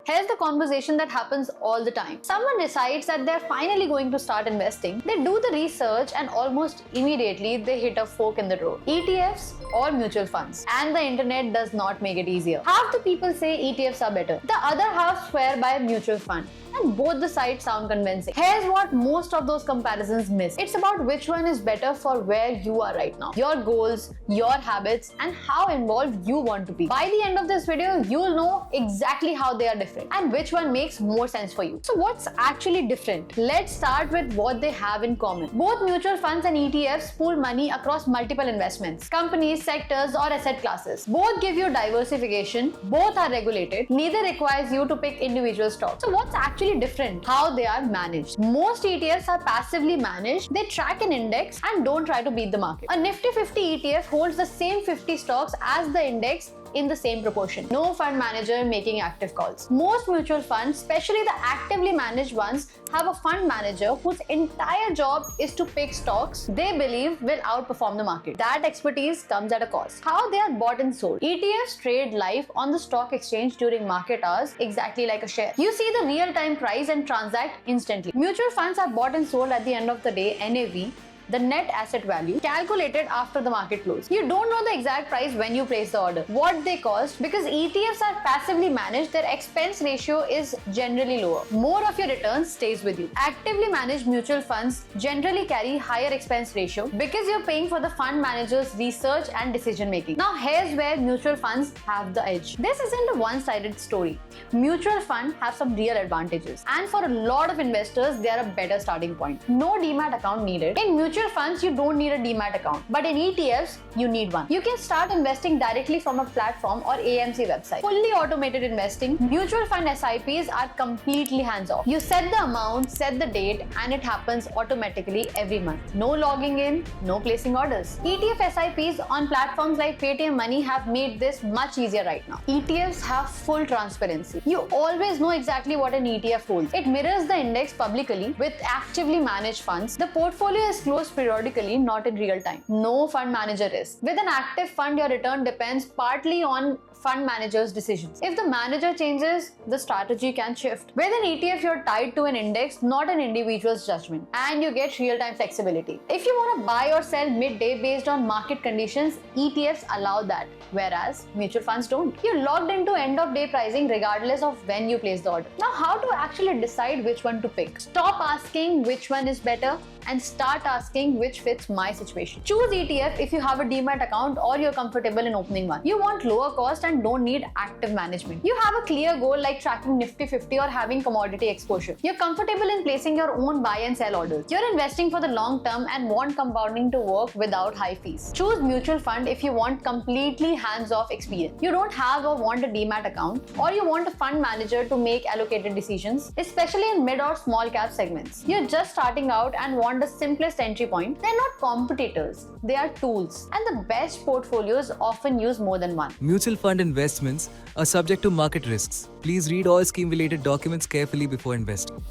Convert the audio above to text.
Here's the conversation that happens all the time. Someone decides that they're finally going to start investing. They do the research and almost immediately they hit a fork in the road. ETFs or mutual funds. And the internet does not make it easier. Half the people say ETFs are better. The other half swear by a mutual fund. And both the sides sound convincing. Here's what most of those comparisons miss. It's about which one is better for where you are right now, your goals, your habits, and how involved you want to be. By the end of this video, you'll know exactly how they are different and which one makes more sense for you. So what's actually different? Let's start with what they have in common. Both mutual funds and ETFs pool money across multiple investments, companies, sectors, or asset classes. Both give you diversification, both are regulated, neither requires you to pick individual stocks. So what's actually different? How they are managed. Most ETFs are passively managed. They track an index and don't try to beat the market. A Nifty 50 ETF holds the same 50 stocks as the index in the same proportion. No fund manager making active calls. Most mutual funds, especially the actively managed ones, have a fund manager whose entire job is to pick stocks they believe will outperform the market. That expertise comes at a cost. How they are bought and sold. ETFs trade live on the stock exchange during market hours, exactly like a share. You see the real-time price and transact instantly. Mutual funds are bought and sold at the end of the day, NAV, the net asset value, calculated after the market close. You don't know the exact price when you place the order, what they cost. Because ETFs are passively managed, their expense ratio is generally lower. More of your returns stays with you. Actively managed mutual funds generally carry higher expense ratio because you're paying for the fund manager's research and decision making. Now here's where mutual funds have the edge. This isn't a one-sided story. Mutual funds have some real advantages, and for a lot of investors, they are a better starting point. No demat account needed. In mutual funds, you don't need a demat account, but in ETFs, you need one. You can start investing directly from a platform or AMC website. Fully automated investing, mutual fund SIPs are completely hands-off. You set the amount, set the date, and it happens automatically every month. No logging in, no placing orders. ETF SIPs on platforms like Paytm Money have made this much easier right now. ETFs have full transparency. You always know exactly what an ETF holds. It mirrors the index publicly with actively managed funds. The portfolio is closed periodically, not in real time. No fund manager risk. With an active fund, your return depends partly on fund manager's decisions. If the manager changes, the strategy can shift. With an ETF, you're tied to an index, not an individual's judgment, and you get real-time flexibility. If you want to buy or sell midday based on market conditions, ETFs allow that, whereas mutual funds don't. You're locked into end-of-day pricing regardless of when you place the order. Now, how to actually decide which one to pick? Stop asking which one is better and start asking which fits my situation. Choose ETF if you have a demat account or you're comfortable in opening one. You want lower cost and don't need active management. You have a clear goal like tracking Nifty 50 or having commodity exposure. You're comfortable in placing your own buy and sell orders. You're investing for the long term and want compounding to work without high fees. Choose mutual fund if you want completely hands-off experience. You don't have or want a demat account, or you want a fund manager to make allocated decisions, especially in mid or small cap segments. You're just starting out and want the simplest entry point. They're not competitors, they are tools, and the best portfolios often use more than one. Mutual fund investments are subject to market risks. Please read all scheme-related documents carefully before investing.